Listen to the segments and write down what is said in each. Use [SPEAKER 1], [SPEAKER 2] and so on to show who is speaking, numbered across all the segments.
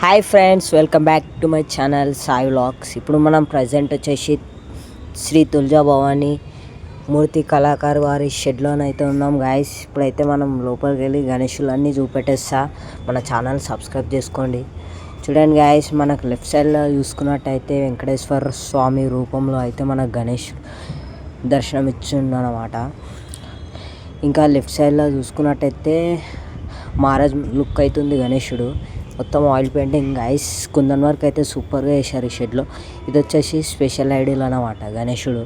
[SPEAKER 1] Hi friends, welcome back to my channel Sai vlogs. ఇప్పుడు మనం present వచ్చేసి శ్రీ తులజా భవాని మూర్తి కళాకారు వారి షెడ్లోనైతే ఉన్నాం గాయస్. ఇప్పుడైతే మనం లోపలికి వెళ్ళి గణేషులన్నీ చూపెట్టేస్తా. మన ఛానల్ సబ్స్క్రైబ్ చేసుకోండి. చూడండి గాయస్, మనకు లెఫ్ట్ సైడ్లో చూసుకున్నట్టయితే వెంకటేశ్వర స్వామి రూపంలో అయితే మనకు గణేష్ దర్శనం ఇచ్చిందనమాట. ఇంకా లెఫ్ట్ సైడ్లో చూసుకున్నట్టయితే మహారాజ్ లుక్ అవుతుంది గణేశుడు. మొత్తం oil painting guys. Kundan work అయితే సూపర్గా వేశారు ఈ షెడ్లో. ఇది వచ్చేసి స్పెషల్ ఐడియల్ అనమాట. గణేశుడు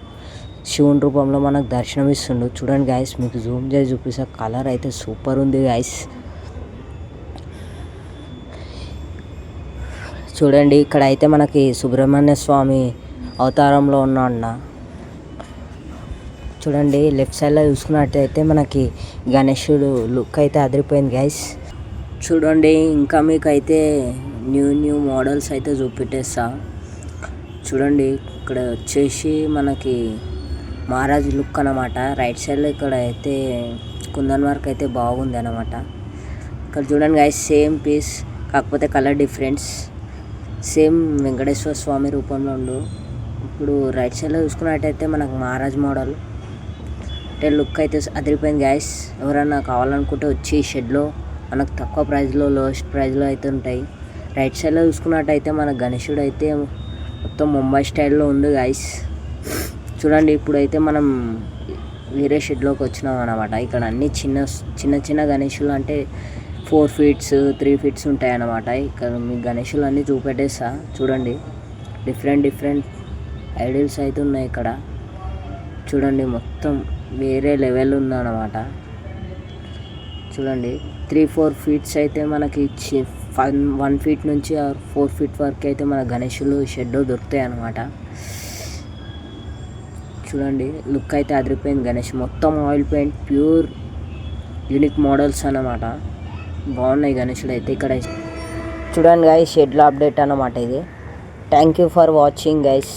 [SPEAKER 1] శివుని రూపంలో మనకు దర్శనం ఇస్తుండు. చూడండి గైస్, మీకు జూమ్ చేసి చూపిస్తా. కలర్ అయితే సూపర్ ఉంది గైస్. చూడండి, ఇక్కడ అయితే మనకి సుబ్రహ్మణ్య స్వామి అవతారంలో ఉన్నాడు. చూడండి, లెఫ్ట్ సైడ్లో చూసుకున్నట్టయితే మనకి గణేశుడు లుక్ అయితే అదిరిపోయింది గైస్. చూడండి, ఇంకా మీకు అయితే న్యూ మోడల్స్ అయితే చూపెట్టేస్తా. చూడండి, ఇక్కడ వచ్చేసి మనకి మహారాజ్ లుక్ అనమాట. రైట్ సైడ్లో ఇక్కడ అయితే కుందన్ వర్క్ అయితే బాగుంది అనమాట. ఇక్కడ చూడండి గైస్, సేమ్ పీస్ కాకపోతే కలర్ డిఫరెన్స్. సేమ్ వెంకటేశ్వర స్వామి రూపంలో ఉండు. ఇప్పుడు రైట్ సైడ్లో చూసుకున్నట్టయితే మనకు మహారాజ్ మోడల్ అంటే లుక్ అయితే అదిరిపోయింది గైస్. ఎవరన్నా కావాలనుకుంటే వచ్చి ఈ షెడ్లో మనకు తక్కువ ప్రైస్లో, లోయెస్ట్ ప్రైస్లో అయితే ఉంటాయి. రైట్ సైడ్లో చూసుకున్నట్టయితే మన గణేశుడు అయితే మొత్తం ముంబై స్టైల్లో ఉంది గైస్. చూడండి, ఇప్పుడైతే మనం వేరే షెడ్లోకి వచ్చినాం అనమాట. ఇక్కడ అన్ని చిన్న గణేశులు అంటే 4 feet 3 feet ఉంటాయి అన్నమాట. ఇక్కడ మీ గణేశులు అన్నీ చూపెట్టేస్తా. చూడండి, డిఫరెంట్ ఐడియల్స్ అయితే ఉన్నాయి ఇక్కడ. చూడండి, మొత్తం వేరే లెవెల్ ఉందన్నమాట. చూడండి, 3-4 feet అయితే మనకి 1 feet నుంచి 4 feet వరకు అయితే మన గణేశులు షెడ్లో దొరుకుతాయి అన్నమాట. చూడండి, లుక్ అయితే అదిరిపోయింది గణేష్. మొత్తం oil paint, pure unique models అన్నమాట. బాగున్నాయి గణేశుడు అయితే ఇక్కడ. చూడండి గైస్, షెడ్లో అప్డేట్ అన్నమాట ఇది. Thank you for watching guys.